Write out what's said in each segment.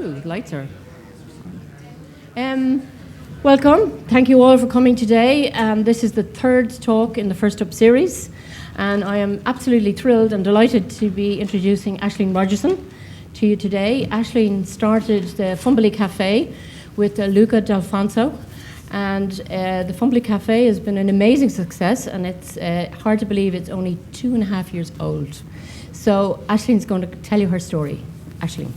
Ooh, lights are. Welcome. Thank you all for coming today. This is the third talk in the First Up series, and I am absolutely thrilled and delighted to be introducing Aisling Rogerson to you today. Aisling started the Fumbally Café with Luca D'Alfonso, and the Fumbally Café has been an amazing success, and it's hard to believe it's only 2.5 years old. So Aisling's going to tell you her story. Aisling.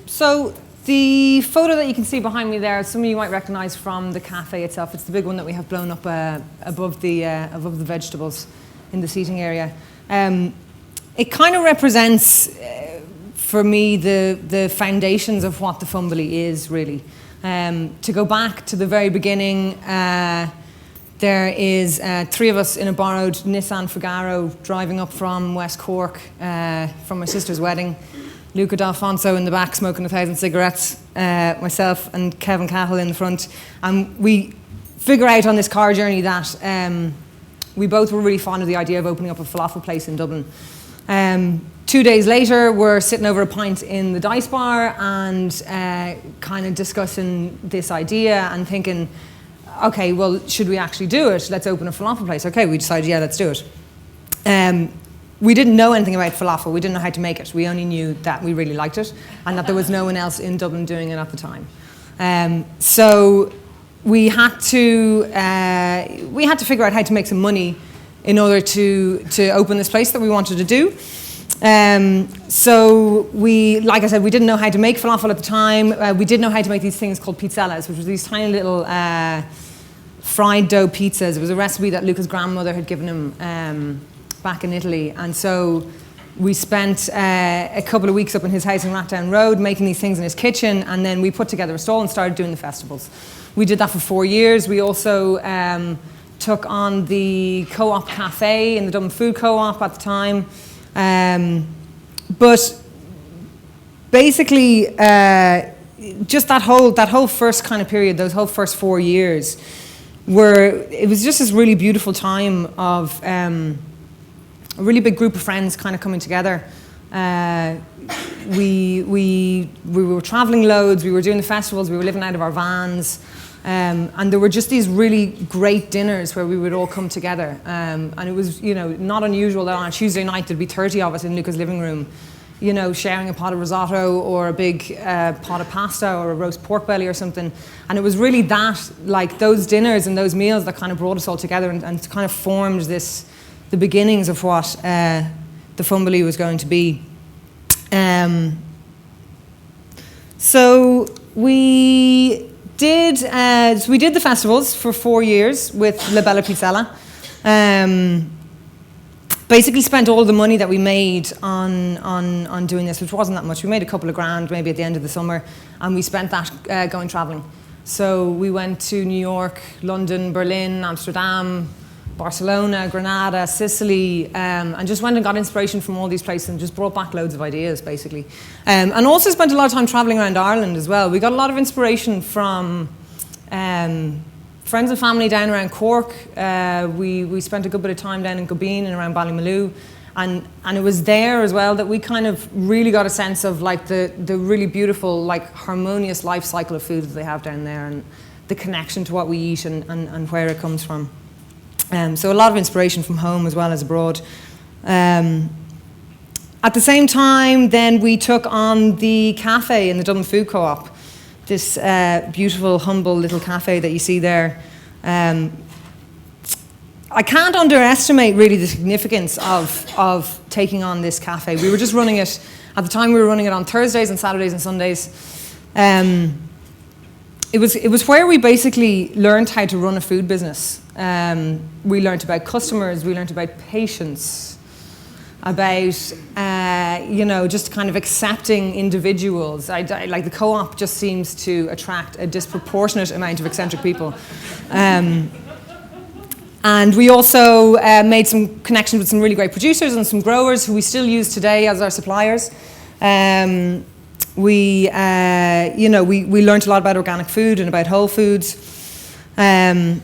So the photo that you can see behind me there, some of you might recognize from the cafe itself. It's the big one that we have blown up above the vegetables in the seating area. It kind of represents, for me, the foundations of what the Fumbally is, really. To go back to the very beginning, there is 3 of us in a borrowed Nissan Figaro driving up from West Cork from my sister's wedding. Luca D'Alfonso in the back smoking 1,000 cigarettes, myself and Kevin Cahill in the front. And we figure out on this car journey that we both were really fond of the idea of opening up a falafel place in Dublin. 2 days later, we're sitting over a pint in the Dice Bar and kind of discussing this idea and thinking, okay, well, should we actually do it? Let's open a falafel place. Okay, we decided, yeah, let's do it. We didn't know anything about falafel. We didn't know how to make it. We only knew that we really liked it and that there was no one else in Dublin doing it at the time. So we had to figure out how to make some money in order to open this place that we wanted to do. So we, like I said, we didn't know how to make falafel at the time. We did know how to make these things called pizzellas, which were these tiny little fried dough pizzas. It was a recipe that Luca's grandmother had given him back in Italy, and so we spent a couple of weeks up in his house in Ratdown Road making these things in his kitchen, and then we put together a stall and started doing the festivals. We did that for 4 years. We also took on the co-op cafe in the Dublin Food Co-op at the time, but basically just that whole first kind of period, those whole first 4 years, it was just this really beautiful time of a really big group of friends kind of coming together. We were traveling loads, we were doing the festivals, we were living out of our vans, and there were just these really great dinners where we would all come together. And it was, not unusual that on a Tuesday night there'd be 30 of us in Luca's living room, sharing a pot of risotto or a big pot of pasta or a roast pork belly or something. And it was really that, like those dinners and those meals that kind of brought us all together and kind of formed the beginnings of what the Fumbally was going to be. So we did the festivals for 4 years with La Bella Pizzella. Basically spent all the money that we made on doing this, which wasn't that much. We made a couple of grand maybe at the end of the summer, and we spent that going traveling. So we went to New York, London, Berlin, Amsterdam, Barcelona, Granada, Sicily, and just went and got inspiration from all these places and just brought back loads of ideas, basically. And also spent a lot of time traveling around Ireland as well. We got a lot of inspiration from friends and family down around Cork. We spent a good bit of time down in Gobeen and around Ballymaloe. And it was there as well that we kind of really got a sense of like the really beautiful, like harmonious life cycle of food that they have down there and the connection to what we eat and where it comes from. So a lot of inspiration from home as well as abroad. At the same time, then we took on the cafe in the Dublin Food Co-op, this beautiful, humble little cafe that you see there. I can't underestimate really the significance of taking on this cafe. We were just running it, at the time we were running it on Thursdays and Saturdays and Sundays. It was where we basically learned how to run a food business. We learned about customers, we learned about patience, about just kind of accepting individuals. Like the co-op just seems to attract a disproportionate amount of eccentric people. And we also made some connections with some really great producers and some growers who we still use today as our suppliers. we learned a lot about organic food and about whole foods. Around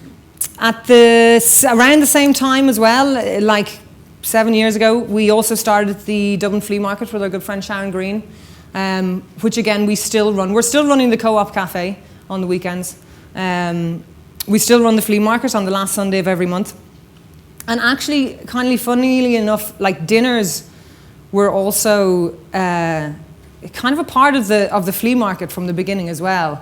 the same time as well, like 7 years ago, we also started the Dublin Flea Market with our good friend Sharon Green, which again we still run. We're still running the Co-op Cafe on the weekends. We still run the flea market on the last Sunday of every month. And actually, funnily enough, like dinners were also kind of a part of the flea market from the beginning as well.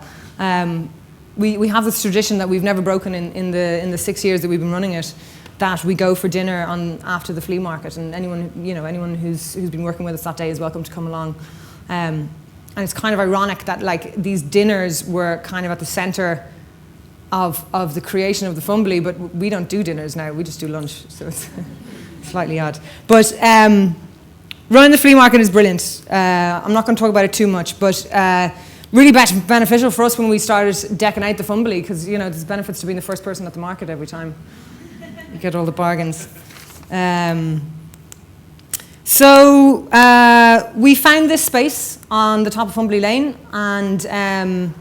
We have this tradition that we've never broken in the 6 years that we've been running it, that we go for dinner after the flea market, and anyone who's been working with us that day is welcome to come along. And it's kind of ironic that like these dinners were kind of at the centre of the creation of the Fumbally, but we don't do dinners now, we just do lunch, so it's slightly odd. But running the flea market is brilliant. I'm not going to talk about it too much, but really beneficial for us when we started decking out the Fumbally, because there's benefits to being the first person at the market every time. You get all the bargains. So we found this space on the top of Fumbally Lane, and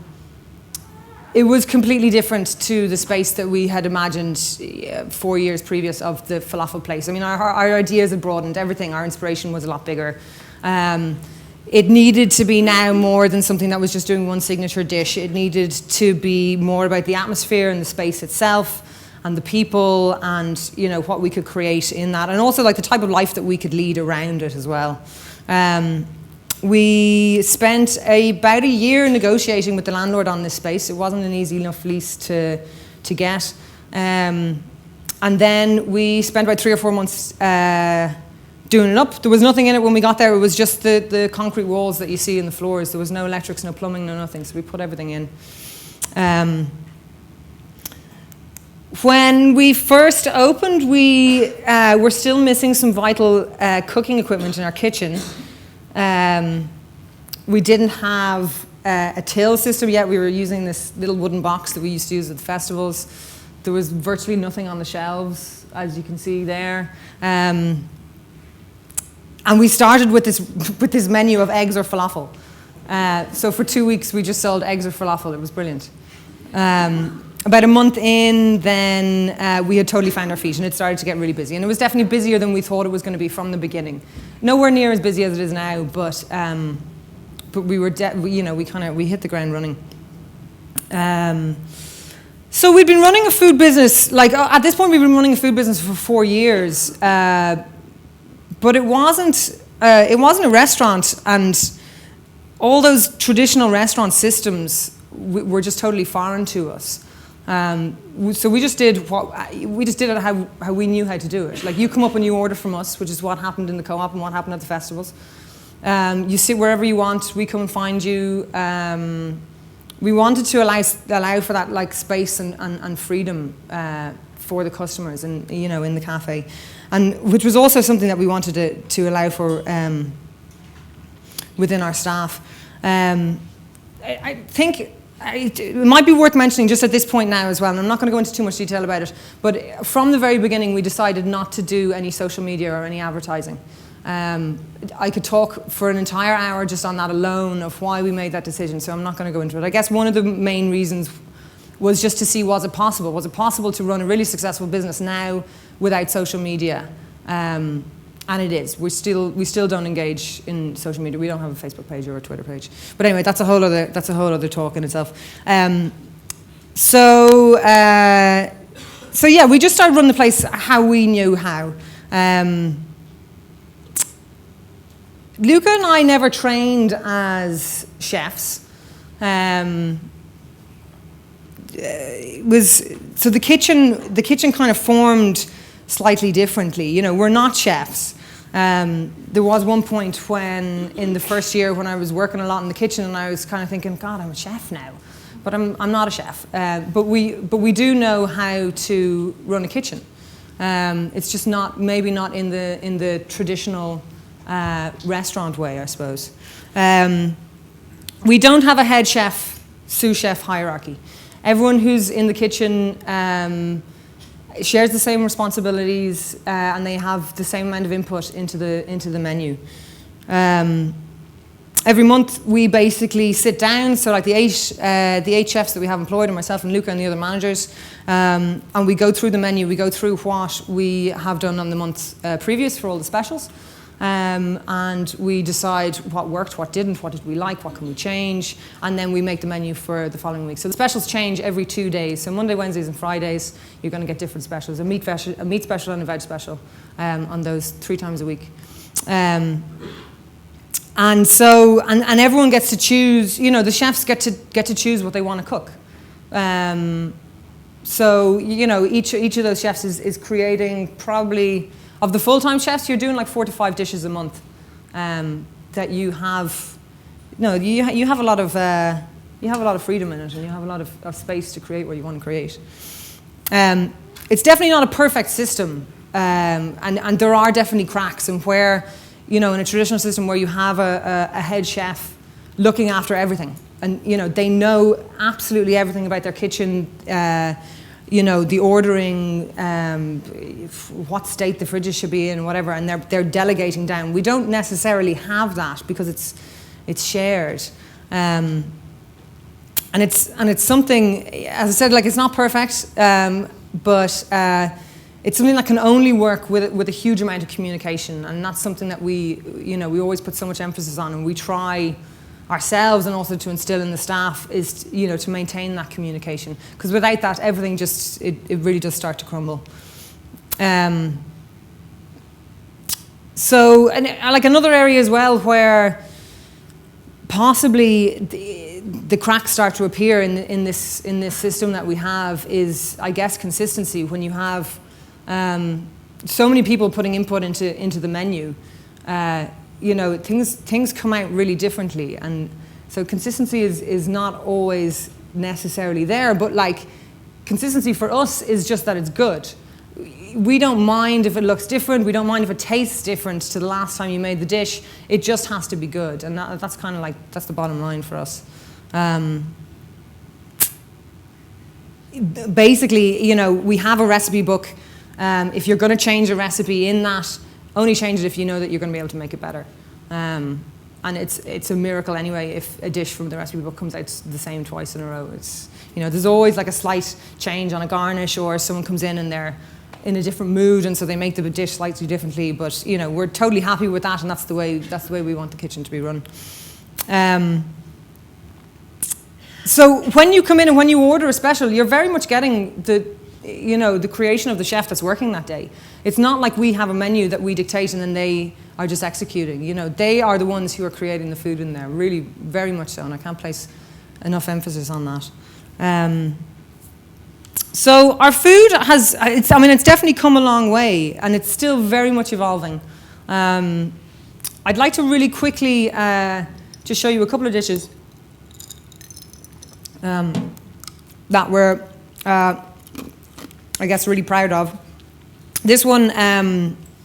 it was completely different to the space that we had imagined 4 years previous of the falafel place. I mean, our ideas had broadened, everything. Our inspiration was a lot bigger. It needed to be now more than something that was just doing one signature dish. It needed to be more about the atmosphere and the space itself and the people and what we could create in that, and also like the type of life that we could lead around it as well. We spent about a year negotiating with the landlord on this space. It wasn't an easy enough lease to get. And then we spent about 3 or 4 months doing it up. There was nothing in it when we got there. It was just the concrete walls that you see in the floors. There was no electrics, no plumbing, no nothing. So we put everything in. When we first opened, we were still missing some vital cooking equipment in our kitchen. We didn't have a till system yet. We were using this little wooden box that we used to use at the festivals. There was virtually nothing on the shelves, as you can see there. And we started with this menu of eggs or falafel. So for 2 weeks, we just sold eggs or falafel. It was brilliant. About a month in, then we had totally found our feet, and it started to get really busy. And it was definitely busier than we thought it was going to be from the beginning. Nowhere near as busy as it is now, but we were, we hit the ground running. So we'd been running a food business, like at this point we've been running a food business for 4 years, but it wasn't a restaurant, and all those traditional restaurant systems were just totally foreign to us. So we just did it how we knew how to do it. Like, you come up and you order from us, which is what happened in the Co-op and what happened at the festivals. You sit wherever you want. We come and find you. We wanted to allow for that like space and freedom for the customers, and in the cafe, and which was also something that we wanted to allow for within our staff. I think it might be worth mentioning just at this point now as well, and I'm not going to go into too much detail about it, but from the very beginning we decided not to do any social media or any advertising. I could talk for an entire hour just on that alone of why we made that decision, so I'm not going to go into it. I guess one of the main reasons was just to see, was it possible? Was it possible to run a really successful business now without social media? And it is. We still don't engage in social media. We don't have a Facebook page or a Twitter page. But anyway, that's a whole other talk in itself. So yeah, we just started running the place how we knew how. Luca and I never trained as chefs. So the kitchen kind of formed slightly differently. We're not chefs. There was one point when, in the first year, when I was working a lot in the kitchen, and I was kind of thinking, God, I'm a chef now, but I'm not a chef. But we do know how to run a kitchen. It's just maybe not in the traditional restaurant way, I suppose. We don't have a head chef, sous chef hierarchy. Everyone who's in the kitchen shares the same responsibilities, and they have the same amount of input into the menu. Every month we basically sit down, so like the eight chefs that we have employed, and myself and Luca and the other managers, and we go through the menu, we go through what we have done on the month previous for all the specials, and we decide what worked, what didn't, what did we like, what can we change, and then we make the menu for the following week. So the specials change every 2 days, so Monday, Wednesdays and Fridays you're going to get different specials, a meat special and a veg special on those 3 times a week. And so, and everyone gets to choose, you know, the chefs get to choose what they want to cook. So, you know, each of those chefs is creating probably, of the full-time chefs, you're doing like 4 to 5 dishes a month that you have, no, you have a lot of freedom in it, and you have a lot of space to create what you want to create. It's definitely not a perfect system, and there are definitely cracks, and where, you know, in a traditional system where you have a head chef looking after everything, and, you know, they know absolutely everything about their kitchen, you know, the ordering, what state the fridges should be in, whatever, and they're delegating down. We don't necessarily have that because it's shared, and it's something, as I said, like, it's not perfect, but it's something that can only work with a huge amount of communication, and that's something that we always put so much emphasis on, and we try ourselves and also to instill in the staff is, you know, to maintain that communication, because without that, everything just, it really does start to crumble. So, and like another area as well where possibly the cracks start to appear in this system that we have is, I guess, consistency. When you have so many people putting input into the menu, you know, things come out really differently, and so consistency is not always necessarily there, but like, consistency for us is just that it's good. We don't mind if it looks different, we don't mind if it tastes different to the last time you made the dish, it just has to be good, and that's kind of like, that's the bottom line for us. Basically, you know, we have a recipe book. If you're going to change a recipe in that, only change it if you know that you're going to be able to make it better. And it's a miracle anyway if a dish from the recipe book comes out the same twice in a row. It's, you know, there's always like a slight change on a garnish, or someone comes in and they're in a different mood, and so they make the dish slightly differently. But, you know, we're totally happy with that, and that's the way we want the kitchen to be run. So when you come in and when you order a special, you're very much getting the creation of the chef that's working that day. It's not like we have a menu that we dictate and then they are just executing. You know, they are the ones who are creating the food in there, really, very much so, and I can't place enough emphasis on that. So our food it's definitely come a long way, and it's still very much evolving. I'd like to really quickly just show you a couple of dishes that we're, I guess, really proud of. This one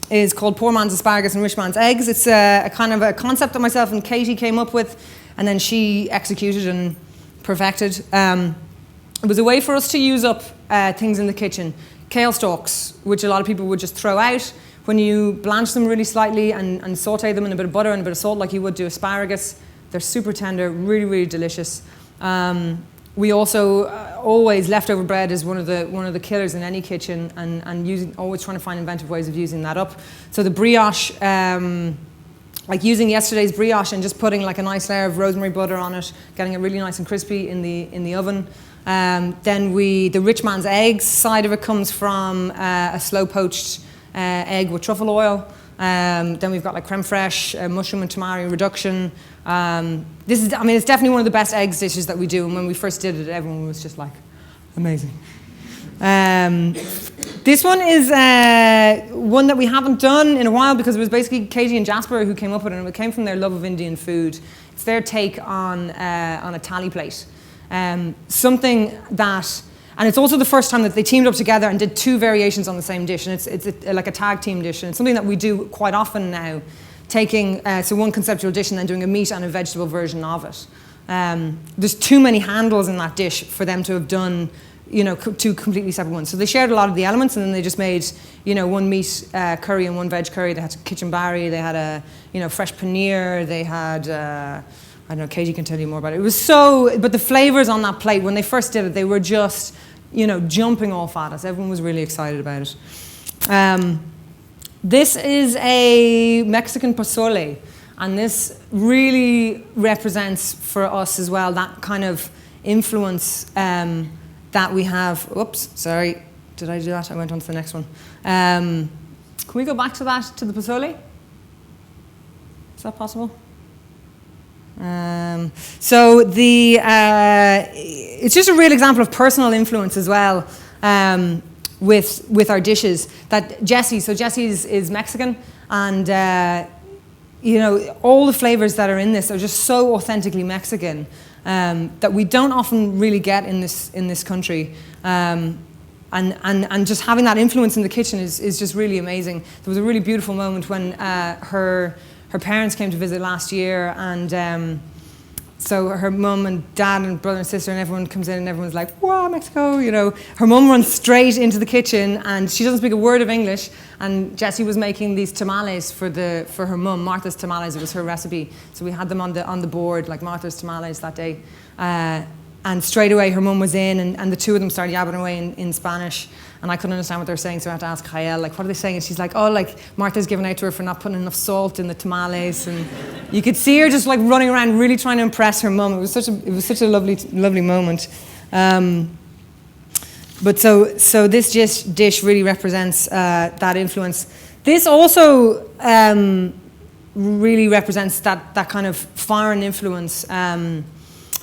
is called Poor Man's Asparagus and Rich Man's Eggs. It's a kind of a concept that myself and Katie came up with, and then she executed and perfected. It was a way for us to use up things in the kitchen. Kale stalks, which a lot of people would just throw out. When you blanch them really slightly and saute them in a bit of butter and a bit of salt like you would do asparagus, they're super tender, really, really delicious. We also always, leftover bread is one of the killers in any kitchen, and always trying to find inventive ways of using that up. So the brioche, like using yesterday's brioche and just putting like a nice layer of rosemary butter on it, getting it really nice and crispy in the oven. Then the rich man's eggs side of it comes from a slow poached egg with truffle oil. Then we've got like creme fraiche, mushroom and tamari reduction. It's definitely one of the best eggs dishes that we do, and when we first did it, everyone was just like, amazing. This one is one that we haven't done in a while because it was basically Katie and Jasper who came up with it, and it came from their love of Indian food. It's their take on a thali plate. Something that, and it's also the first time that they teamed up together and did 2 variations on the same dish, and it's like a tag team dish, and it's something that we do quite often now, taking so one conceptual dish and then doing a meat and a vegetable version of it. There's too many handles in that dish for them to have done two completely separate ones. So they shared a lot of the elements, and then they just made, one meat curry and one veg curry. They had kitchen barry, they had a, fresh paneer, they had, I don't know, Katie can tell you more about it. It was but the flavors on that plate, when they first did it, they were just, jumping off at us. Everyone was really excited about it. This is a Mexican pozole, and this really represents for us as well that kind of influence that we have. Oops, sorry, did I do that? I went on to the next one. Can we go back to the pozole? Is that possible? So it's just a real example of personal influence as well with our dishes. That Jessie is Mexican, and all the flavors that are in this are just so authentically Mexican that we don't often really get in this country. And just having that influence in the kitchen is just really amazing. There was a really beautiful moment when her parents came to visit last year, and so her mum and dad and brother and sister and everyone comes in, and everyone's like, wow, Mexico, Her mum runs straight into the kitchen, and she doesn't speak a word of English, and Jessie was making these tamales for her mum, Martha's tamales. It was her recipe, so we had them on the board, like Martha's tamales that day. And straight away her mum was in, and the two of them started yabbing away in Spanish, and I couldn't understand what they were saying, so I had to ask Jael, like, what are they saying? And she's like, oh, like, Martha's given out to her for not putting enough salt in the tamales, and you could see her just like running around really trying to impress her mum. It was such a lovely moment. But so this dish really represents that influence. This also really represents that kind of foreign influence.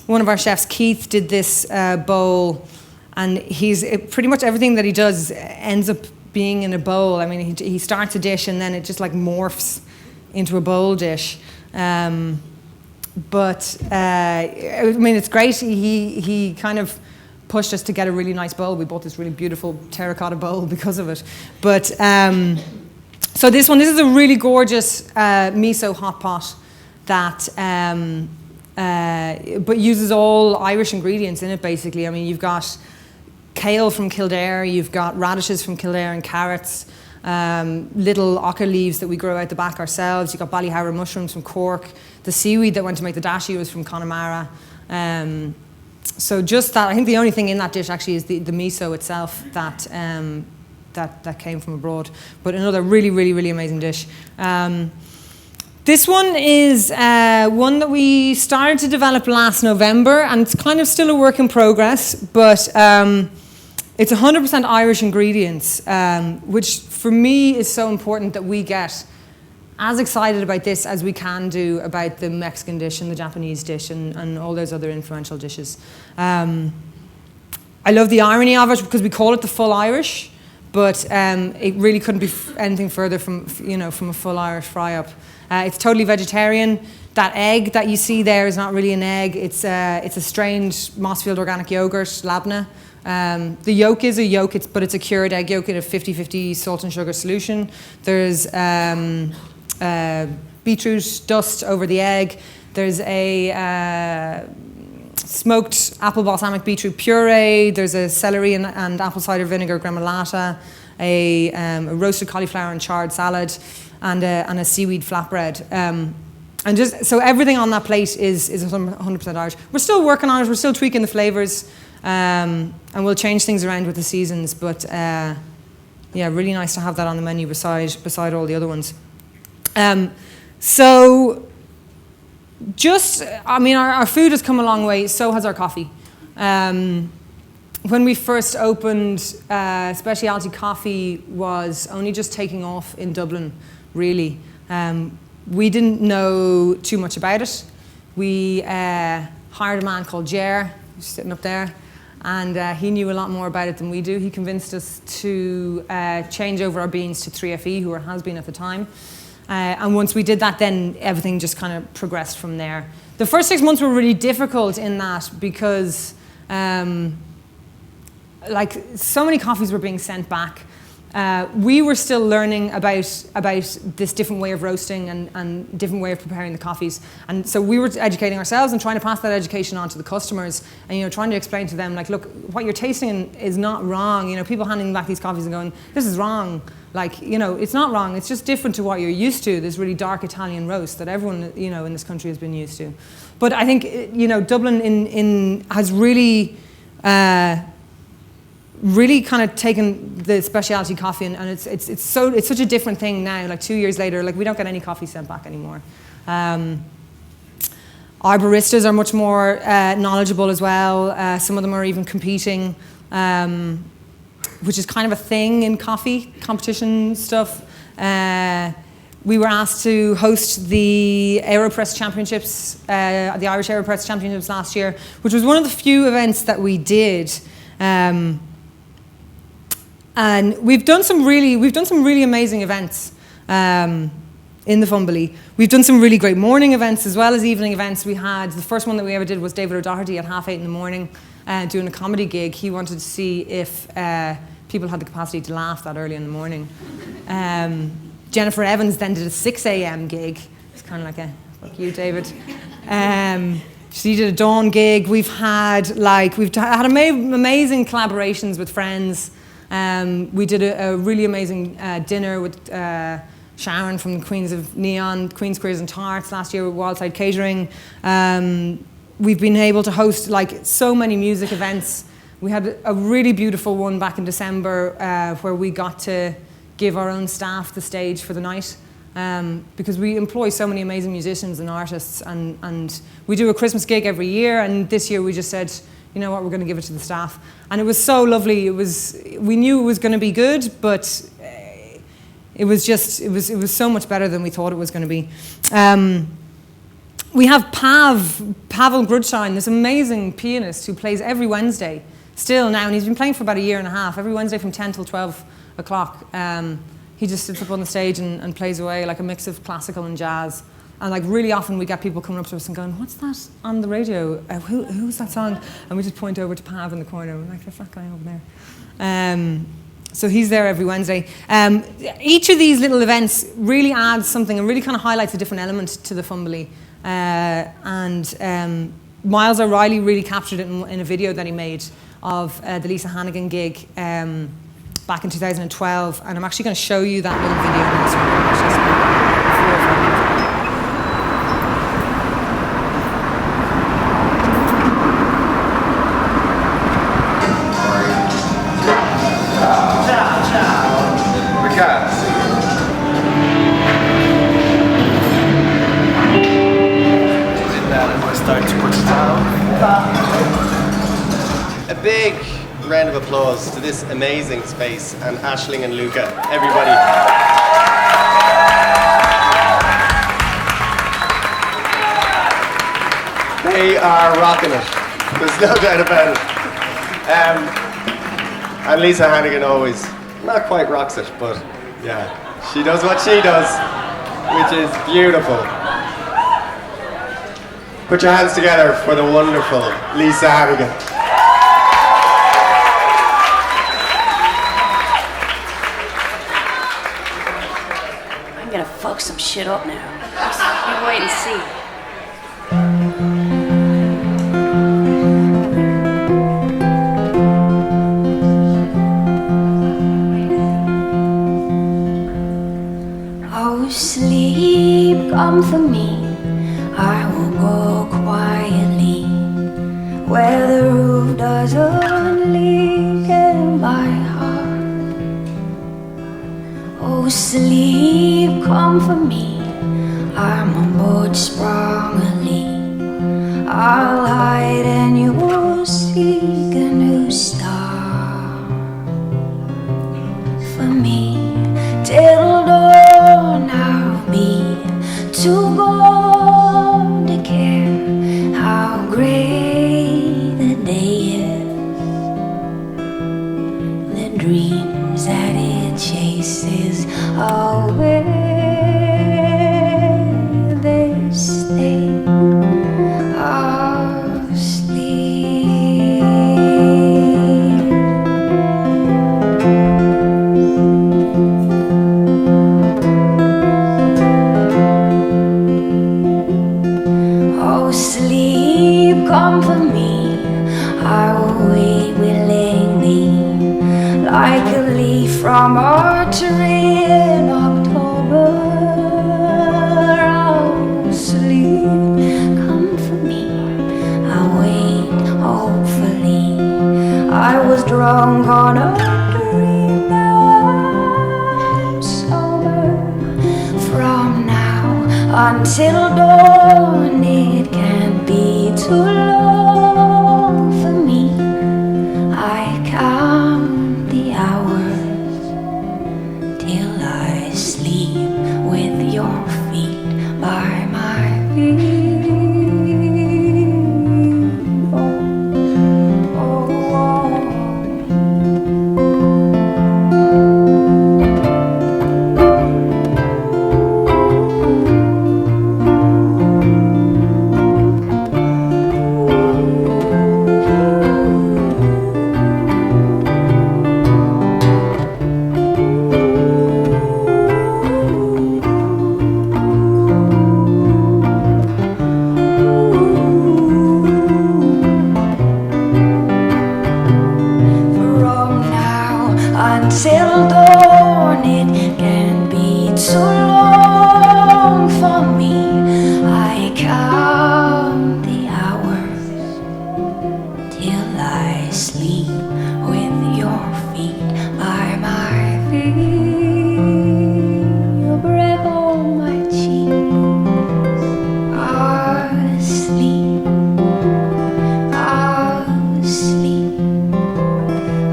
One of our chefs, Keith, did this bowl, and pretty much everything that he does ends up being in a bowl. I mean, he starts a dish and then it just like morphs into a bowl dish. But I mean, it's great. He kind of pushed us to get a really nice bowl. We bought this really beautiful terracotta bowl because of it. But so this is a really gorgeous Miso Hotpot that. But uses all Irish ingredients in it, basically. I mean, you've got kale from Kildare, you've got radishes from Kildare and carrots, little ocker leaves that we grow out the back ourselves. You've got Ballyhowra mushrooms from Cork. The seaweed that went to make the dashi was from Connemara. So just that, I think the only thing in that dish actually is the miso itself that came from abroad. But another really amazing dish. This one is one that we started to develop last November, and it's kind of still a work in progress, but it's 100% Irish ingredients, which for me is so important that we get as excited about this as we can do about the Mexican dish and the Japanese dish and all those other influential dishes. I love the irony of it because we call it the full Irish, but it really couldn't be anything further from a full Irish fry-up. It's totally vegetarian. That egg that you see there is not really an egg. It's a strained Mossfield organic yogurt, labna. The yolk is a yolk, but it's a cured egg yolk in a 50-50 salt and sugar solution. There's beetroot dust over the egg. There's a smoked apple balsamic beetroot puree. There's a celery and apple cider vinegar gremolata. A roasted cauliflower and chard salad. And a seaweed flatbread. And just so everything on that plate is 100% Irish. We're still working on it. We're still tweaking the flavors, and we'll change things around with the seasons. But yeah, really nice to have that on the menu beside all the other ones. So just, I mean, our food has come a long way. So has our coffee. When we first opened, specialty coffee was only just taking off in Dublin. Really. We didn't know too much about it. We hired a man called Jer, who's sitting up there, and he knew a lot more about it than we do. He convinced us to change over our beans to 3FE, who were has-been at the time. And once we did that, then everything just kind of progressed from there. The first 6 months were really difficult in that because like so many coffees were being sent back. we were still learning about this different way of roasting and different way of preparing the coffees. And so we were educating ourselves and trying to pass that education on to the customers and, trying to explain to them, like, look, what you're tasting is not wrong. People handing back these coffees and going, this is wrong. Like, it's not wrong. It's just different to what you're used to, this really dark Italian roast that everyone, in this country has been used to. But I think, Dublin has really kind of taken the specialty coffee and it's such a different thing now. Like 2 years later, like we don't get any coffee sent back anymore. Our baristas are much more knowledgeable as well. Some of them are even competing, which is kind of a thing in coffee competition stuff. We were asked to host the AeroPress Championships, the Irish AeroPress Championships last year, which was one of the few events that we did. And we've done some really amazing events in the Fumbally. We've done some really great morning events as well as evening events. We had, the first one that we ever did was David O'Doherty at 8:30 in the morning doing a comedy gig. He wanted to see if people had the capacity to laugh that early in the morning. Jennifer Evans then did a 6 a.m. gig. It's kind of like a, fuck you, David. She did a dawn gig. We've had amazing collaborations with friends. We did a really amazing dinner with Sharon from the Queens of Neon, Queens Queers and Tarts last year with Wildside Catering. We've been able to host so many music events. We had a really beautiful one back in December where we got to give our own staff the stage for the night. Because we employ so many amazing musicians and artists, and we do a Christmas gig every year, and this year we just said, you know what, we're going to give it to the staff. And it was so lovely. We knew it was going to be good, but it was so much better than we thought it was going to be. We have Pavel Grudshine, this amazing pianist who plays every Wednesday still now, and he's been playing for about a year and a half, every Wednesday from 10 till 12 o'clock. He just sits up on the stage and plays away like a mix of classical and jazz. And really often we get people coming up to us and going, what's that on the radio? Who's that song? And we just point over to Pav in the corner. We're like, there's that guy over there. So he's there every Wednesday. Each of these little events really adds something and really kind of highlights a different element to the Fumbally. Miles O'Reilly really captured it in a video that he made of the Lisa Hannigan gig back in 2012, and I'm actually going to show you that little video now. A big round of applause to this amazing space and Aisling and Luca, everybody. They are rocking it. There's no doubt about it. And Lisa Hannigan always not quite rocks it, but yeah, she does what she does, which is beautiful. Put your hands together for the wonderful Lisa Hannigan. I'm gonna fuck some shit up now. You wait and see. Oh, sleep, come for me. I will go quietly where the roof doesn't leak in my heart. Oh, sleep, come for me. I'm on board sprungly. I'll hide and you will seek a new star for me. Till dawn I'll be too gone to care how great the day is. The dreams that it chases are where they stay. I'll sleep. I will wait willingly, like a leaf from a tree in October. I'll sleep, come for me, I'll wait hopefully. I was drunk on a dream, now I'm sober. From now until dawn, it can't be too long for me. I count the hours till I sleep with your feet by my feet. Till dawn, it can be too long for me. I count the hours till I sleep with your feet by my feet. Your breath on my cheeks. Asleep, asleep,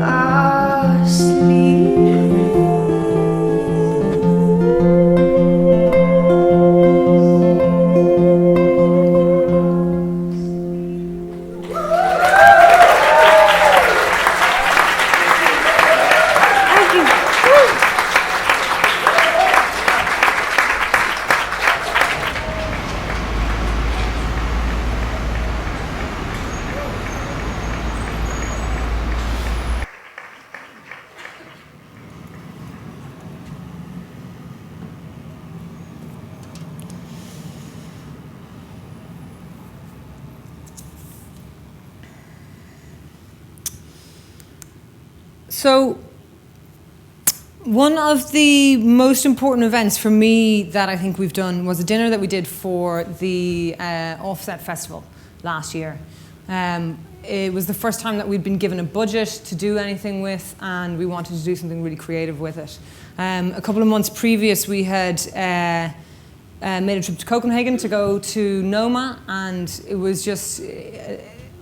asleep. So, one of the most important events for me that I think we've done was a dinner that we did for the Offset Festival last year. It was the first time that we'd been given a budget to do anything with, and we wanted to do something really creative with it. A couple of months previous, we had made a trip to Copenhagen to go to Noma, and it was just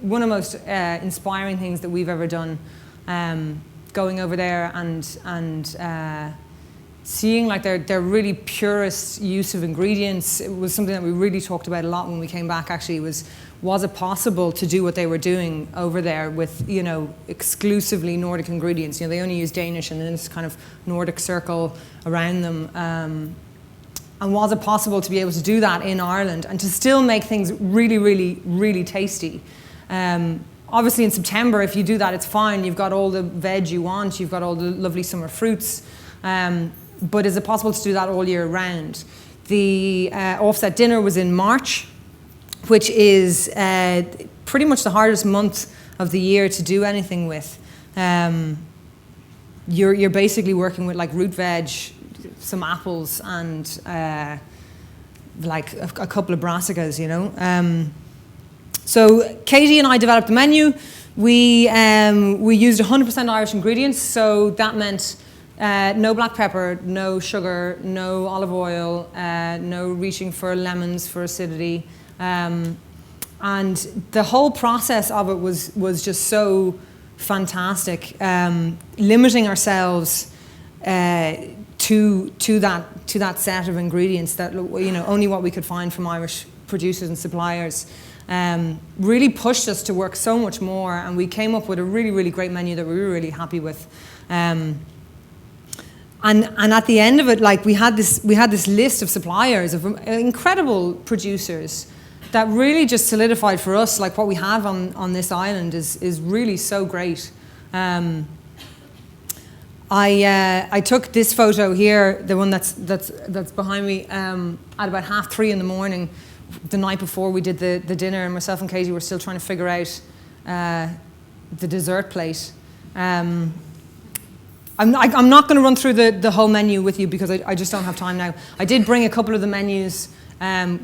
one of the most inspiring things that we've ever done. Going over there and seeing like their really purest use of ingredients. It was something that we really talked about a lot when we came back. Actually, was it possible to do what they were doing over there with, you know, exclusively Nordic ingredients? You know, they only use Danish and then this kind of Nordic circle around them. And was it possible to be able to do that in Ireland and to still make things really, really, really tasty? Obviously in September, if you do that, it's fine. You've got all the veg you want. You've got all the lovely summer fruits. But is it possible to do that all year round? The Offset dinner was in March, which is pretty much the hardest month of the year to do anything with. You're basically working with like root veg, some apples, and like a couple of brassicas, you know. So Katie and I developed the menu. We used 100% Irish ingredients, so that meant no black pepper, no sugar, no olive oil, no reaching for lemons for acidity. And the whole process of it was just so fantastic, limiting ourselves to that set of ingredients that, you know, only what we could find from Irish producers and suppliers. Really pushed us to work so much more, and we came up with a really, really great menu that we were really happy with. And at the end of it, like we had this list of suppliers of incredible producers that really just solidified for us like what we have on this island is really so great. I took this photo here, the one that's behind me, at about 3:30 in the morning, the night before we did the dinner, and myself and Katie were still trying to figure out dessert plate. I'm not going to run through the whole menu with you because I just don't have time now. I did bring a couple of the menus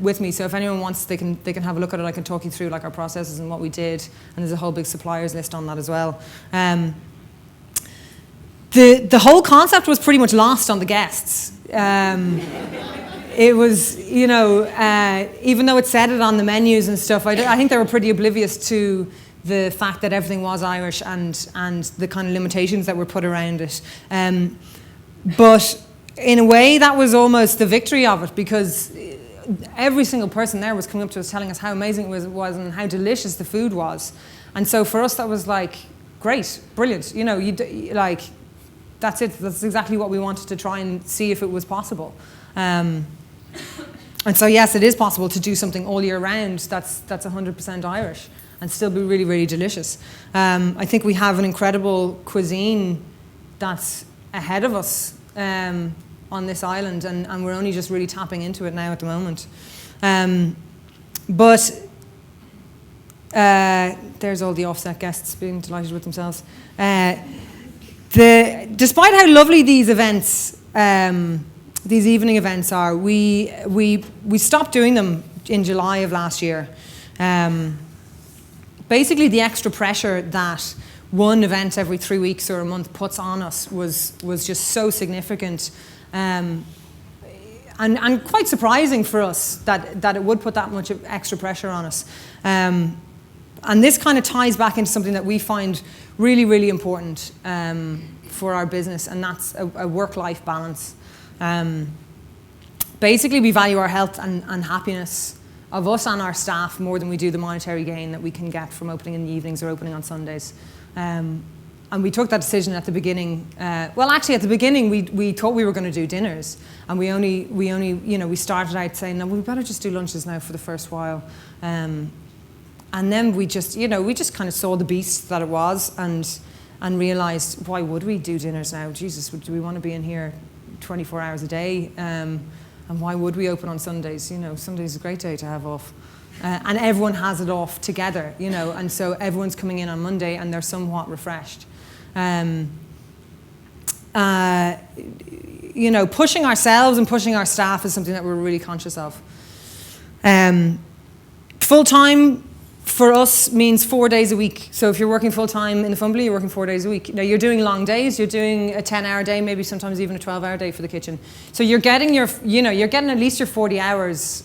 with me, so if anyone wants, they can have a look at it. I can talk you through like our processes and what we did, and there's a whole big suppliers list on that as well. The whole concept was pretty much lost on the guests. It was, you know, even though it said it on the menus and stuff, I think they were pretty oblivious to the fact that everything was Irish and the kind of limitations that were put around it. But in a way, that was almost the victory of it, because every single person there was coming up to us telling us how amazing it was and how delicious the food was. And so for us, that was like, great, brilliant. You know, like, that's it. That's exactly what we wanted to try and see if it was possible. And so yes, it is possible to do something all year round that's 100% Irish and still be really, really delicious. I think we have an incredible cuisine that's ahead of us on this island, and we're only just really tapping into it now at the moment. But there's all the offset guests being delighted with themselves. Despite how lovely these events, these evening events are, we stopped doing them in July of last year. Basically, the extra pressure that one event every 3 weeks or a month puts on us was just so significant, and quite surprising for us that it would put that much extra pressure on us. And this kind of ties back into something that we find really, really important for our business, and that's a work-life balance. Basically, we value our health and happiness of us and our staff more than we do the monetary gain that we can get from opening in the evenings or opening on Sundays. And we took that decision at the beginning. Well, actually, at the beginning, we thought we were going to do dinners, and we only, you know, we started out saying, no, we better just do lunches now for the first while. And then we just kind of saw the beast that it was, and realised, why would we do dinners now? Jesus, do we want to be in here 24 hours a day? And why would we open on Sundays? You know, Sunday's a great day to have off. And everyone has it off together, you know, and so everyone's coming in on Monday and they're somewhat refreshed. You know, pushing ourselves and pushing our staff is something that we're really conscious of. Full-time for us means 4 days a week. So if you're working full-time in the Fumbally, you're working 4 days a week. Now, you're doing long days. You're doing a 10-hour day, maybe sometimes even a 12-hour day for the kitchen. So you're getting you're getting at least your 40 hours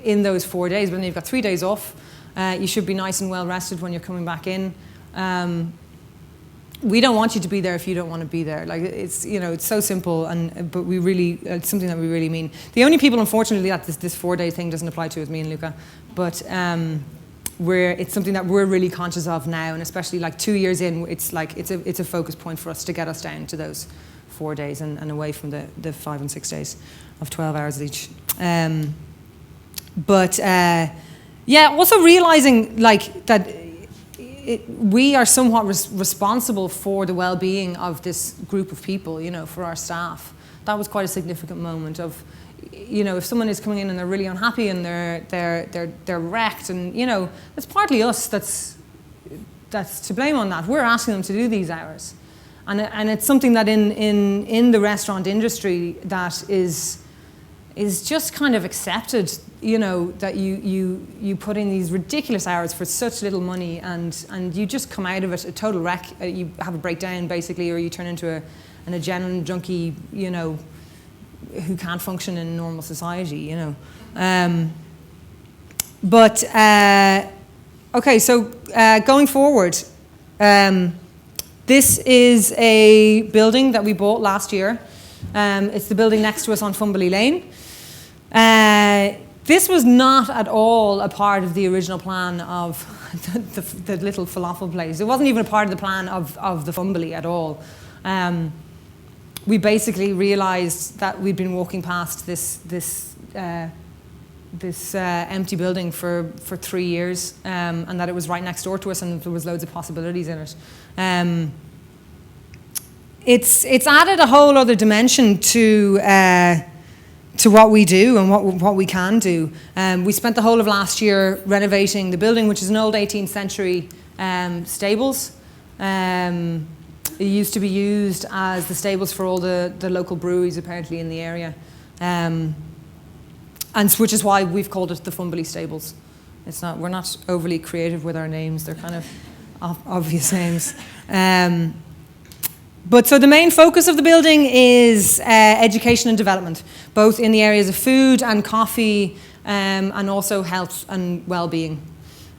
in those 4 days. But then you've got 3 days off. You should be nice and well rested when you're coming back in. We don't want you to be there if you don't want to be there. Like, it's, you know, it's so simple, but we really, it's something that we really mean. The only people, unfortunately, that this 4-day thing doesn't apply to is me and Luca. But it's something that we're really conscious of now, and especially like 2 years in, it's a focus point for us to get us down to those 4 days and away from the 5 and 6 days of 12 hours each. Also realizing like that we are somewhat responsible for the well-being of this group of people, you know, for our staff. That was quite a significant moment of, you know, if someone is coming in and they're really unhappy and they're wrecked, and, you know, it's partly us that's to blame on that. We're asking them to do these hours, and it's something that in the restaurant industry that is just kind of accepted, you know, that you put in these ridiculous hours for such little money, and you just come out of it a total wreck. You have a breakdown basically, or you turn into an adrenaline junkie, you know, who can't function in normal society, you know. Okay, so going forward, this is a building that we bought last year. It's the building next to us on Fumbally Lane. This was not at all a part of the original plan of the little falafel place. It wasn't even a part of the plan of the Fumbally at all. We basically realised that we'd been walking past this empty building for 3 years, and that it was right next door to us, and there was loads of possibilities in it. It's added a whole other dimension to what we do and what we can do. We spent the whole of last year renovating the building, which is an old 18th century stables. It used to be used as the stables for all the local breweries apparently in the area. And which is why we've called it the Fumbally Stables. We're not overly creative with our names. They're kind of obvious names. But so the main focus of the building is education and development, both in the areas of food and coffee, and also health and well-being.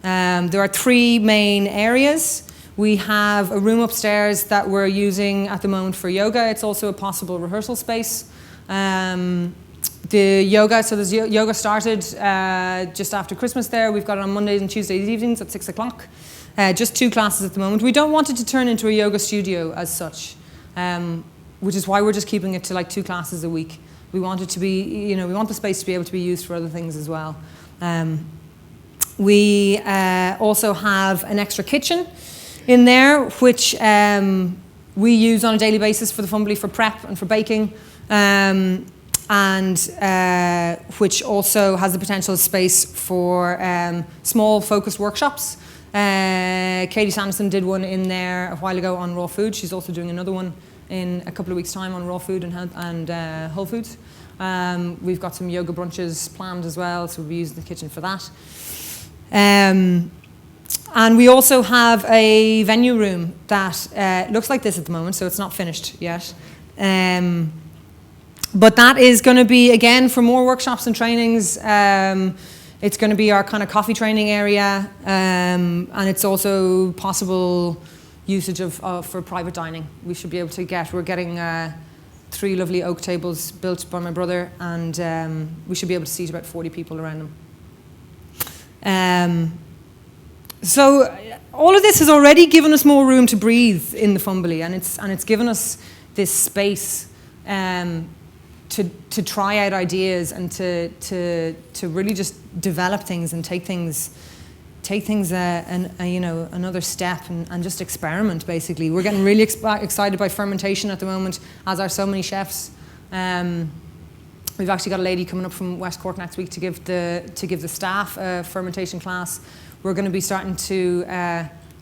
There are 3 main areas. We have a room upstairs that we're using at the moment for yoga. It's also a possible rehearsal space. The yoga, so there's yoga started just after Christmas there. We've got it on Mondays and Tuesdays evenings at 6 o'clock. Just 2 classes at the moment. We don't want it to turn into a yoga studio as such, which is why we're just keeping it to like 2 classes a week. We want it to be, we want the space to be able to be used for other things as well. We also have an extra kitchen in there, which we use on a daily basis for the Fumbally for prep and for baking. And which also has the potential space for small focused workshops. Katie Sanderson did one in there a while ago on raw food. She's also doing another one in a couple of weeks' time on raw food and whole foods. We've got some yoga brunches planned as well, so we'll be using the kitchen for that. And we also have a venue room that looks like this at the moment, so it's not finished yet. But that is going to be, again, for more workshops and trainings. It's going to be our kind of coffee training area, and it's also possible usage for private dining. We should be able to we're getting 3 lovely oak tables built by my brother, and we should be able to seat about 40 people around them. So all of this has already given us more room to breathe in the Fumbally, and it's given us this space to try out ideas and to really just develop things and take things another step and just experiment. Basically, we're getting really excited by fermentation at the moment, as are so many chefs. We've actually got a lady coming up from West Cork next week to give the staff a fermentation class. We're going to be starting to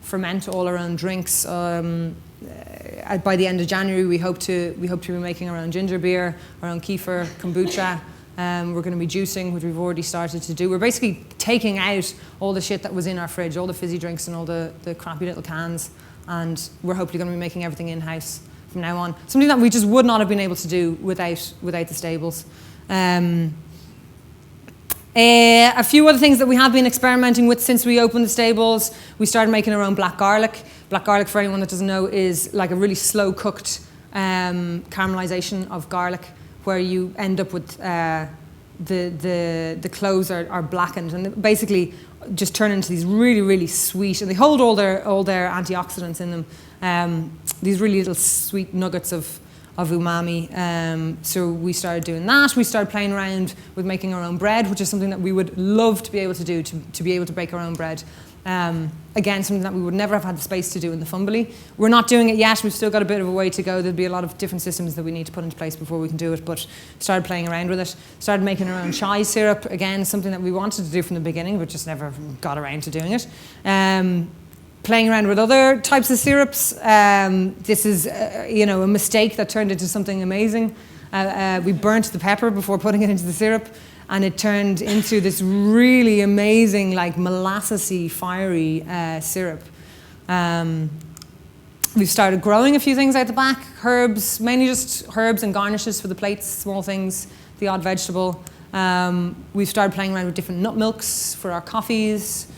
ferment all our own drinks. By the end of January, we hope to be making our own ginger beer, our own kefir, kombucha. We're going to be juicing, which we've already started to do. We're basically taking out all the shit that was in our fridge, all the fizzy drinks and all the crappy little cans, and we're hopefully going to be making everything in-house from now on. Something that we just would not have been able to do without the stables. A few other things that we have been experimenting with since we opened the stables. We started making our own black garlic. Black garlic, for anyone that doesn't know, is like a really slow cooked caramelization of garlic, where you end up with the cloves are blackened and basically just turn into these really, really sweet, and they hold all their antioxidants in them. These really little sweet nuggets of umami. So we started doing that. We started playing around with making our own bread, which is something that we would love to be able to do, to be able to bake our own bread. Again, something that we would never have had the space to do in the Fumbally. We're not doing it yet. We've still got a bit of a way to go. There'll be a lot of different systems that we need to put into place before we can do it, but started playing around with it. Started making our own chai syrup. Again, something that we wanted to do from the beginning, but just never got around to doing it. Playing around with other types of syrups. This is, a mistake that turned into something amazing. We burnt the pepper before putting it into the syrup, and it turned into this really amazing, like molassesy, fiery syrup. We've started growing a few things out the back, herbs, mainly just herbs and garnishes for the plates, small things, the odd vegetable. We've started playing around with different nut milks for our coffees,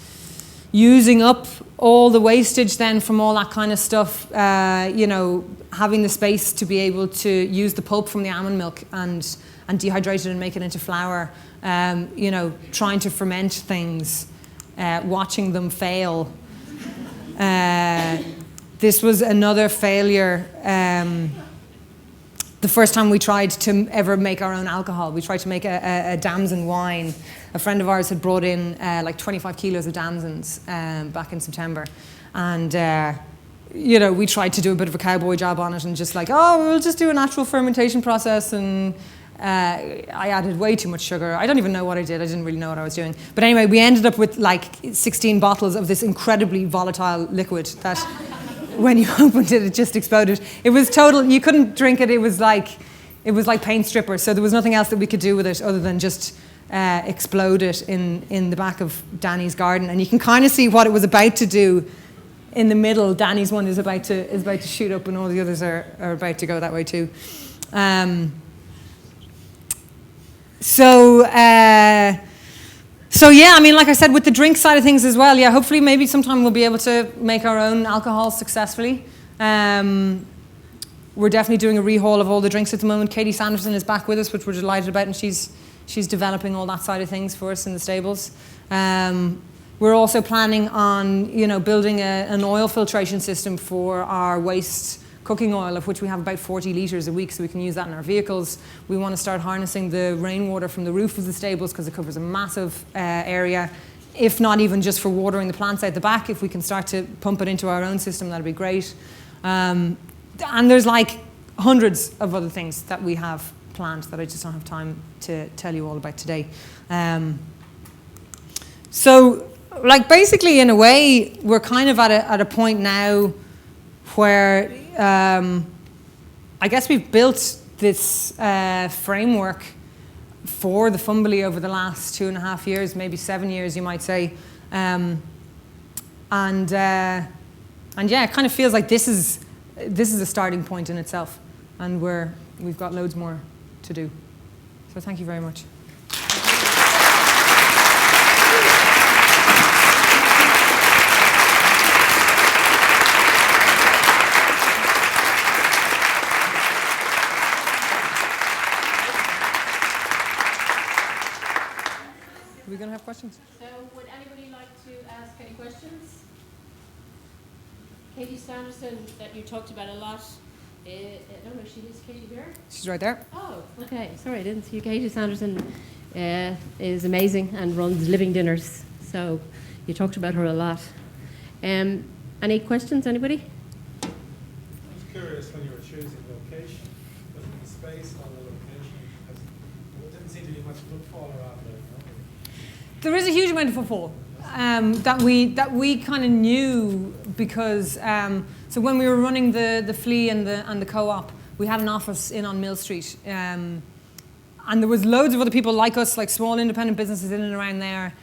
using up all the wastage then from all that kind of stuff, having the space to be able to use the pulp from the almond milk and dehydrate it and make it into flour, trying to ferment things, watching them fail. This was another failure. The first time we tried to ever make our own alcohol, we tried to make a damson wine. A friend of ours had brought in like 25 kilos of damsons back in September. And, we tried to do a bit of a cowboy job on it and just like, we'll just do a natural fermentation process. And I added way too much sugar. I don't even know what I did. I didn't really know what I was doing. But anyway, we ended up with like 16 bottles of this incredibly volatile liquid that when you opened it, it just exploded. It was total. You couldn't drink it. It was like paint stripper. So there was nothing else that we could do with it other than just explode it in the back of Danny's garden. And you can kind of see what it was about to do. In the middle, Danny's one is about to shoot up, and all the others are about to go that way too. So yeah, I mean, like I said, with the drink side of things as well, yeah, hopefully maybe sometime we'll be able to make our own alcohol successfully. We're definitely doing a rehaul of all the drinks at the moment. Katie Sanderson is back with us, which we're delighted about, and she's developing all that side of things for us in the stables. We're also planning on, building an oil filtration system for our waste cooking oil, of which we have about 40 litres a week, so we can use that in our vehicles. We want to start harnessing the rainwater from the roof of the stables because it covers a massive area. If not even just for watering the plants out the back, if we can start to pump it into our own system, that'd be great. And there's like hundreds of other things that we have planned that I just don't have time to tell you all about today. So, like, basically, in a way, we're kind of at a point now where I guess we've built this framework for the Fumbally over the last 2.5 years, maybe 7 years, you might say. And yeah, it kind of feels like this is a starting point in itself, and we've got loads more to do. So thank you very much. Are we going to have questions? So would anybody like to ask any questions? Katie Sanderson, that you talked about a lot. I don't know, she is Katie here? She's right there. Oh, okay. Sorry, I didn't see you. Katie Sanderson is amazing and runs living dinners. So you talked about her a lot. Any questions, anybody? I was curious when you were choosing location, was it the space or the location? Because there didn't seem to be much footfall around there. There is a huge amount of footfall that we kind of knew because so when we were running the Flea and the co-op, we had an office in on Mill Street, and there was loads of other people like us, like small independent businesses in and around there.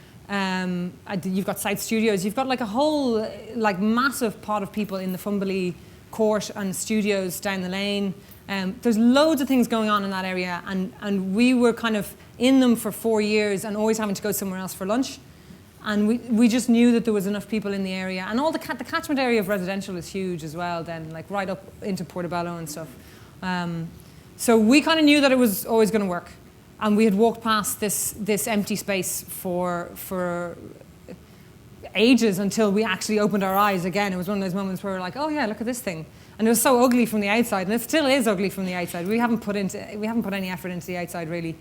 You've got Site Studios, you've got like a whole like massive pot of people in the Fumbally court and studios down the lane. There's loads of things going on in that area, and we were kind of in them for 4 years and always having to go somewhere else for lunch. And we just knew that there was enough people in the area. And all the catchment area of residential is huge as well then, like right up into Portobello and stuff. So we kind of knew that it was always going to work. And we had walked past this empty space for ages until we actually opened our eyes again. It was one of those moments where we were like, oh yeah, look at this thing. And it was so ugly from the outside, and it still is ugly from the outside. We haven't put any effort into the outside really.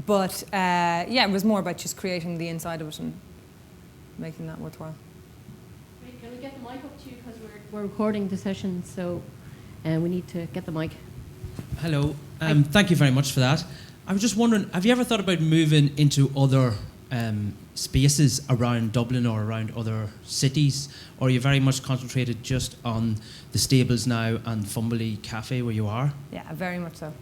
But yeah, it was more about just creating the inside of it and making that worthwhile. Great. Can we get the mic up to you, because we're recording the session, so we need to get the mic. Hello. Thank you very much for that. I was just wondering, have you ever thought about moving into other spaces around Dublin or around other cities, or are you very much concentrated just on the stables now and Fumbally Café where you are? Yeah, very much so.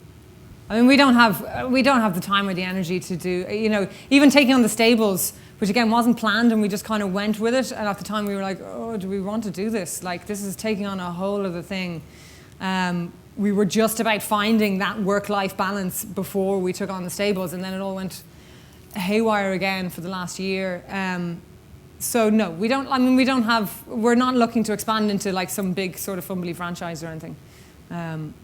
I mean, we don't have the time or the energy to do, even taking on the stables, which again wasn't planned, and we just kind of went with it. And at the time we were like, oh, do we want to do this? Like, this is taking on a whole other thing. We were just about finding that work-life balance before we took on the stables, and then it all went haywire again for the last year. So no, we don't. I mean, we're not looking to expand into like some big sort of Fumbally franchise or anything. And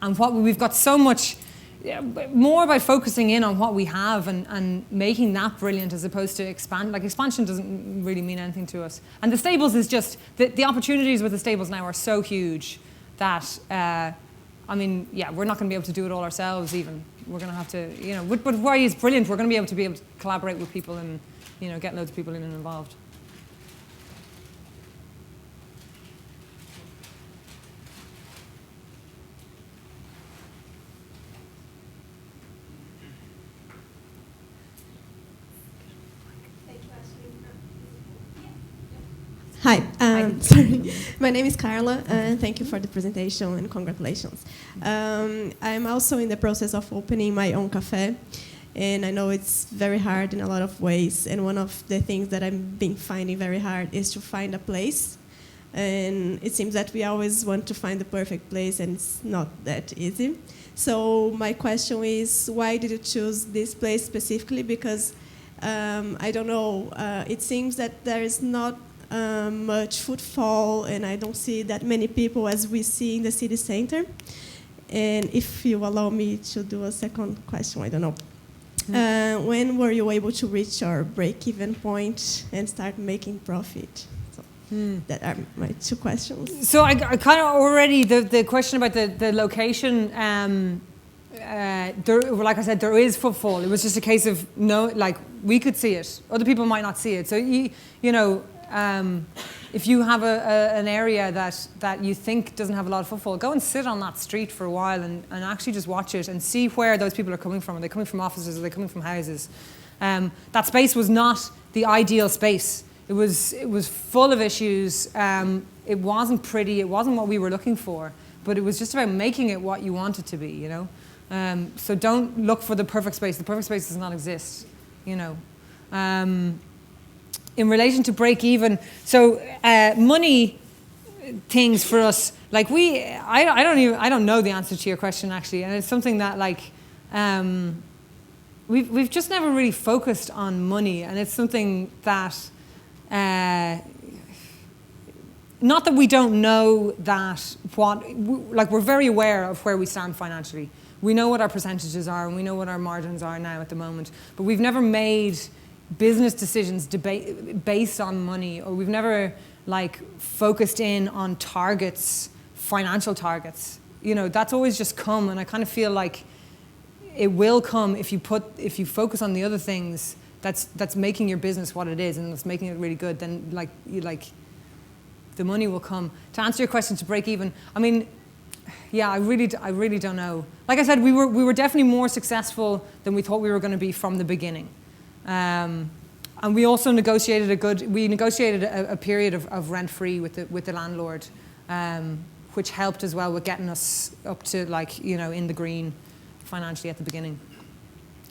we've got so much. Yeah, more about focusing in on what we have and making that brilliant as opposed to expand. Like, expansion doesn't really mean anything to us. And the stables is just, the opportunities with the stables now are so huge that, I mean, yeah, we're not going to be able to do it all ourselves even. We're going to have to, but why is brilliant, we're going to be able to collaborate with people and, get loads of people in and involved. Hi, sorry. My name is Carla, and thank you for the presentation and congratulations. I'm also in the process of opening my own cafe, and I know it's very hard in a lot of ways. And one of the things that I've been finding very hard is to find a place. And it seems that we always want to find the perfect place, and it's not that easy. So my question is, why did you choose this place specifically? Because I don't know. It seems that there is not much footfall, and I don't see that many people as we see in the city center. And if you allow me to do a second question, I don't know. When were you able to reach your break-even point and start making profit? So that are my two questions. So I kind of already, the question about the location, like I said, there is footfall. It was just a case of, we could see it. Other people might not see it. So, if you have an area that you think doesn't have a lot of footfall, go and sit on that street for a while and actually just watch it and see where those people are coming from. Are they coming from offices? Are they coming from houses? That space was not the ideal space. It was full of issues. It wasn't pretty. It wasn't what we were looking for. But it was just about making it what you want it to be, So don't look for the perfect space. The perfect space does not exist, In relation to break even, so money things for us, I don't know the answer to your question actually, and it's something that we've just never really focused on money, and it's something that not that we don't know that we're very aware of where we stand financially. We know what our percentages are, and we know what our margins are now at the moment, but we've never made business decisions based on money, or we've never focused in on targets, financial targets. That's always just come, and I kind of feel like it will come if you focus on the other things that's making your business what it is and that's making it really good. Then the money will come. To answer your question, to break even, I mean, yeah, I really don't know. Like I said, we were definitely more successful than we thought we were going to be from the beginning. And we also negotiated a period of rent-free with the landlord, which helped as well with getting us up to in the green financially at the beginning.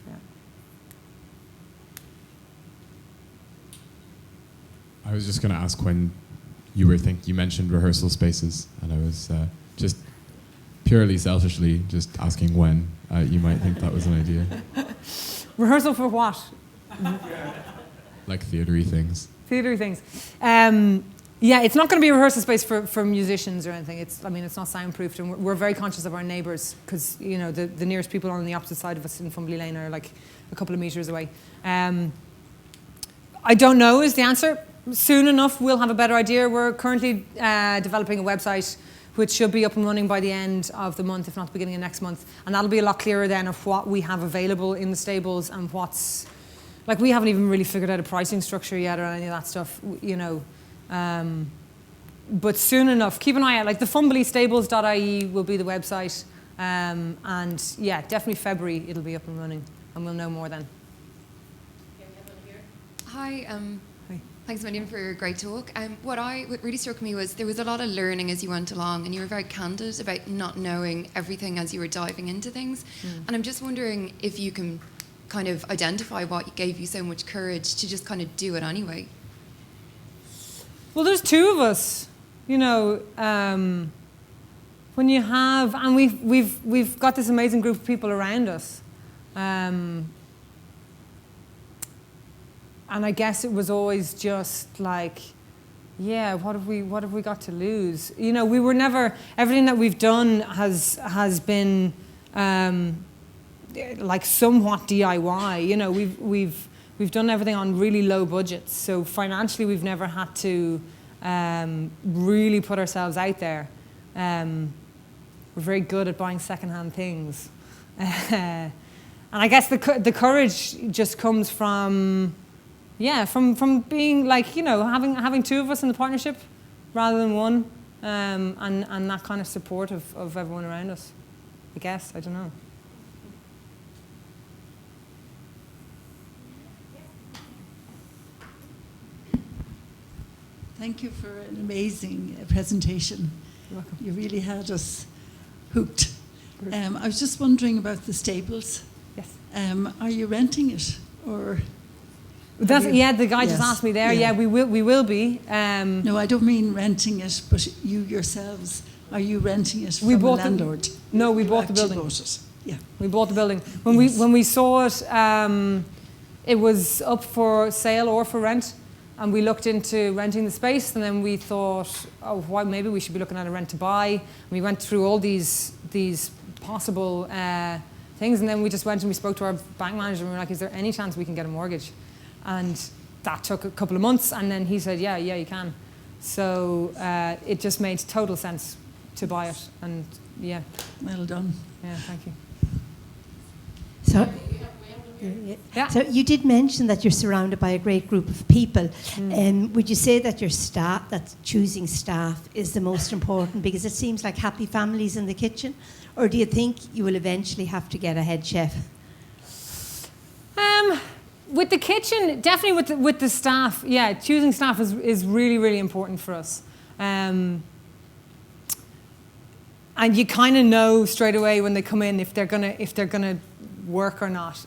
Yeah. I was just going to ask when you mentioned rehearsal spaces, and I was just purely selfishly just asking when you might think that was an idea. Rehearsal for what? Like theatre-y things. Theatre-y things. Yeah, it's not going to be a rehearsal space for musicians or anything. It's not soundproofed, and we're very conscious of our neighbours because the nearest people on the opposite side of us in Fumbally Lane are a couple of metres away. I don't know is the answer. Soon enough, we'll have a better idea. We're currently developing a website which should be up and running by the end of the month, if not the beginning of next month, and that'll be a lot clearer then of what we have available in the stables and what's. We haven't even really figured out a pricing structure yet or any of that stuff, but soon enough, keep an eye out. The fumblystables.ie will be the website, and yeah, definitely February it'll be up and running, and we'll know more then. Hi, thanks a million for your great talk. What really struck me was there was a lot of learning as you went along, and you were very candid about not knowing everything as you were diving into things. And I'm just wondering if you can kind of identify what gave you so much courage to just kind of do it anyway. Well, there's two of us, when you have, and we've got this amazing group of people around us, and I guess it was always just yeah, what have we got to lose? We were never, everything that we've done has been somewhat DIY. We've done everything on really low budgets, so financially we've never had to really put ourselves out there. We're very good at buying secondhand things, and I guess the courage just comes from being having two of us in the partnership rather than one, and that kind of support of everyone around us. I guess, I don't know. Thank you for an amazing presentation. You're welcome. You really had us hooked. I was just wondering about the stables. Yes. Are you renting it or? Yeah, the guy just Yes, asked me there. yeah. Yeah, we will be. No, I don't mean renting it, but you yourselves, are you renting it We from a bought the- landlord? No, we You bought the actually building. bought it. Yeah. We bought the building. When we saw it, it was up for sale or for rent, and we looked into renting the space, and then we thought, oh, why maybe we should be looking at a rent to buy. And we went through all these possible things, and then we just went and we spoke to our bank manager, and we were like, is there any chance we can get a mortgage? And that took a couple of months, and then he said, yeah, you can. So it just made total sense to buy it, and yeah. Well done. Yeah, thank you. So, Yeah. so you did mention that you're surrounded by a great group of people. Would you say that your staff, that choosing staff is the most important? Because it seems like happy families in the kitchen. Or do you think you will eventually have to get a head chef? With the kitchen, definitely with the staff, yeah, choosing staff is really, really important for us. And you kind of know straight away when they come in if they're gonna work or not.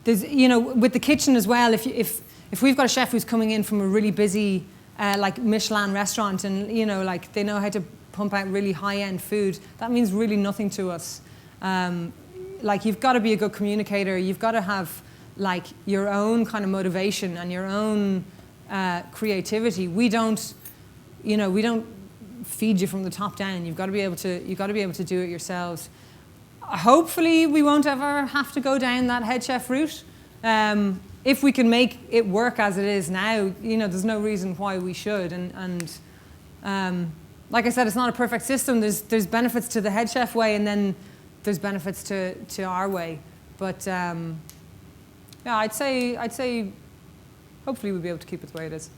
There's, with the kitchen as well. If we've got a chef who's coming in from a really busy, like Michelin restaurant, and like they know how to pump out really high-end food, that means really nothing to us. Like you've got to be a good communicator. You've got to have like your own kind of motivation and your own creativity. We don't feed you from the top down. You've got to be able to do it yourselves. Hopefully we won't ever have to go down that head chef route. If we can make it work as it is now, there's no reason why we should. And like I said, it's not a perfect system. There's benefits to the head chef way, and then there's benefits to our way. But yeah, I'd say hopefully we'll be able to keep it the way it is.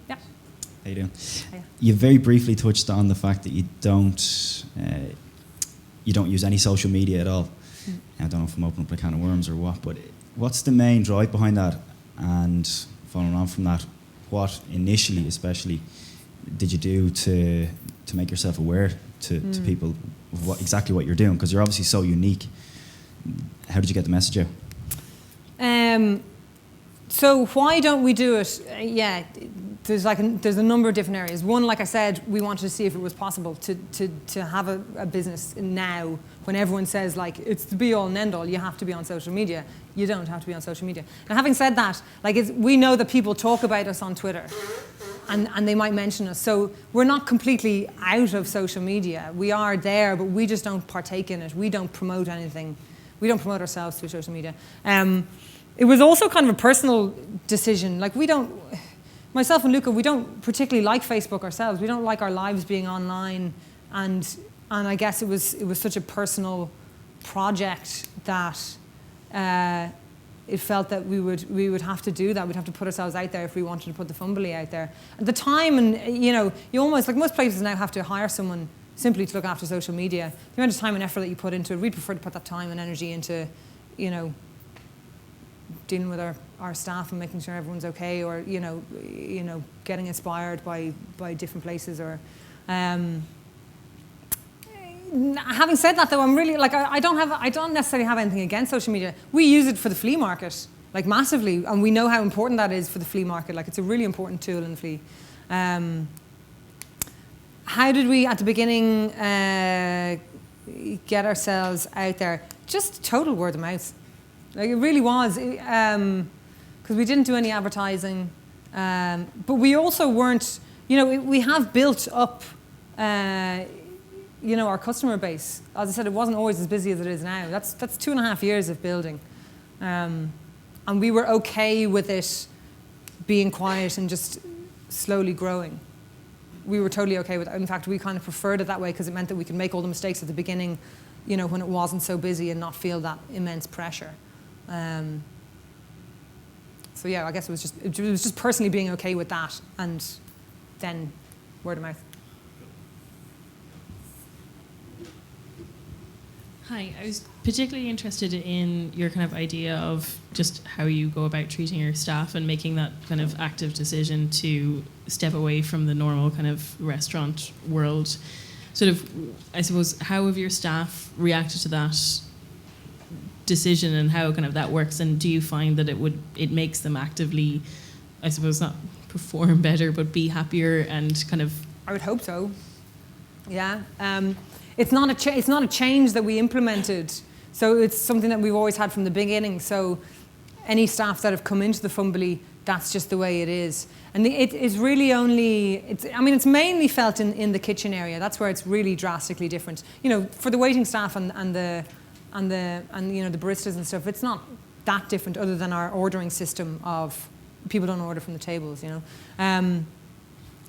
Yeah. How you doing? Hiya. You very briefly touched on the fact that you don't use any social media at all. I don't know if I'm opening up a can of worms or what, but what's the main drive behind that? And following on from that, what initially, especially, did you do to make yourself aware to people of exactly what you're doing? Because you're obviously so unique. How did you get the message out? So why don't we do it? Yeah, there's a number of different areas. One, like I said, we wanted to see if it was possible to have a business now when everyone says like it's the be all and end all. You have to be on social media. You don't have to be on social media. Now, having said that, we know that people talk about us on Twitter, and they might mention us. So we're not completely out of social media. We are there, but we just don't partake in it. We don't promote anything. We don't promote ourselves through social media. It was also kind of a personal decision. Like myself and Luca, we don't particularly like Facebook ourselves. We don't like our lives being online, and I guess it was such a personal project that it felt that we would have to do that. We'd have to put ourselves out there if we wanted to put the Fumbally out there. At the time, and you almost, like most places now, have to hire someone simply to look after social media. The amount of time and effort that you put into it, we'd prefer to put that time and energy into, dealing with our staff and making sure everyone's okay, or getting inspired by different places. Or having said that, though, I'm really I don't necessarily have anything against social media. We use it for the flea market, massively, and we know how important that is for the flea market. It's a really important tool in the flea. How did we, at the beginning, get ourselves out there? Just total word of mouth. It really was, because we didn't do any advertising, but we also weren't. We have built up, our customer base. As I said, it wasn't always as busy as it is now. That's 2.5 years of building, and we were okay with it being quiet and just slowly growing. We were totally okay with it. In fact, we kind of preferred it that way because it meant that we could make all the mistakes at the beginning, when it wasn't so busy, and not feel that immense pressure. So yeah, I guess it was just personally being okay with that, and then word of mouth. Hi, I was particularly interested in your kind of idea of just how you go about treating your staff and making that kind of active decision to step away from the normal kind of restaurant world. Sort of, I suppose, how have your staff reacted to that decision and how kind of that works? And do you find that it makes them actively, I suppose, not perform better, but be happier and kind of... I would hope so. Yeah. It's not a change that we implemented. So it's something that we've always had from the beginning. So any staff that have come into the Fumbally, that's just the way it is. And it is really only, it's mainly felt in the kitchen area. That's where it's really drastically different. You know, for the waiting staff and the baristas and stuff, it's not that different other than our ordering system of people don't order from the tables, you know.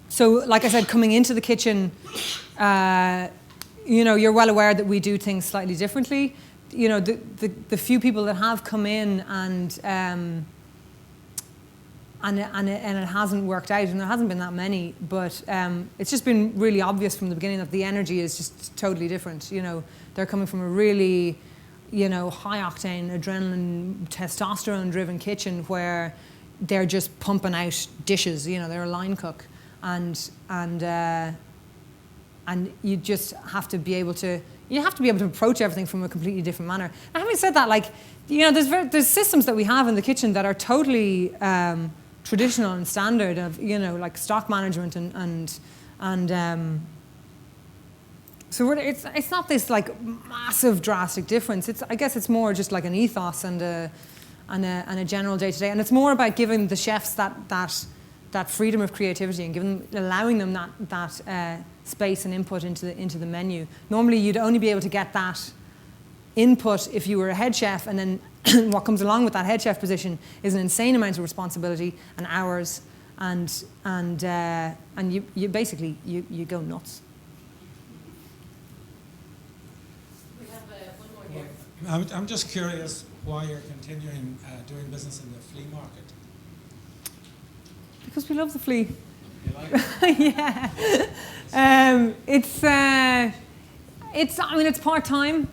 So like I said, coming into the kitchen, you know, you're well aware that we do things slightly differently. You know, the few people that have come in and it hasn't worked out, and there hasn't been that many, but it's just been really obvious from the beginning that the energy is just totally different. You know, they're coming from a really, you know, high octane, adrenaline, testosterone-driven kitchen where they're just pumping out dishes. You know, they're a line cook, and you just have to be able to approach everything from a completely different manner. And having said that, like, you know, there's systems that we have in the kitchen that are totally traditional and standard of, you know, like stock management and so it's not this like massive drastic difference. I guess it's more just like an ethos and a general day-to-day, and it's more about giving the chefs that freedom of creativity and allowing them that space and input into the menu. Normally, you'd only be able to get that input if you were a head chef, and then what comes along with that head chef position is an insane amount of responsibility and hours, and you basically you go nuts. We have one more here. I'm just curious why you're continuing doing business in the flea market. Because we love the flea. You like it? Yeah. It's part-time.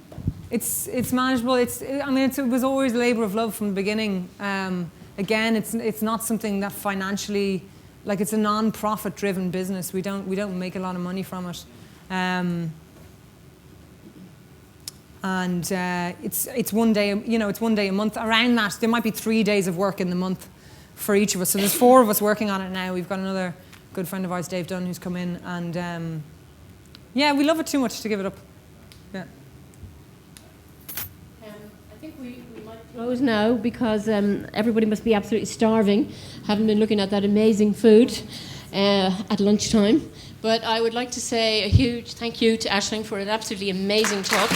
It's manageable. It was always a labour of love from the beginning. Again, it's not something that financially, like, it's a non-profit driven business. We don't make a lot of money from it. It's one day, you know, it's one day a month. Around that, there might be 3 days of work in the month for each of us. So there's 4 of us working on it now. We've got another good friend of ours, Dave Dunn, who's come in, and yeah, we love it too much to give it up. Yeah. I think we might close now because everybody must be absolutely starving, having been looking at that amazing food at lunchtime. But I would like to say a huge thank you to Aisling for an absolutely amazing talk.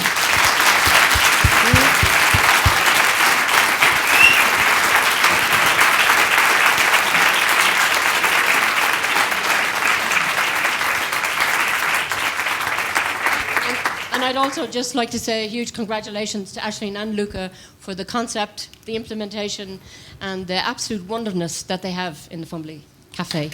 And I'd also just like to say a huge congratulations to Aisling and Luca for the concept, the implementation, and the absolute wonderness that they have in the Fumbally Café.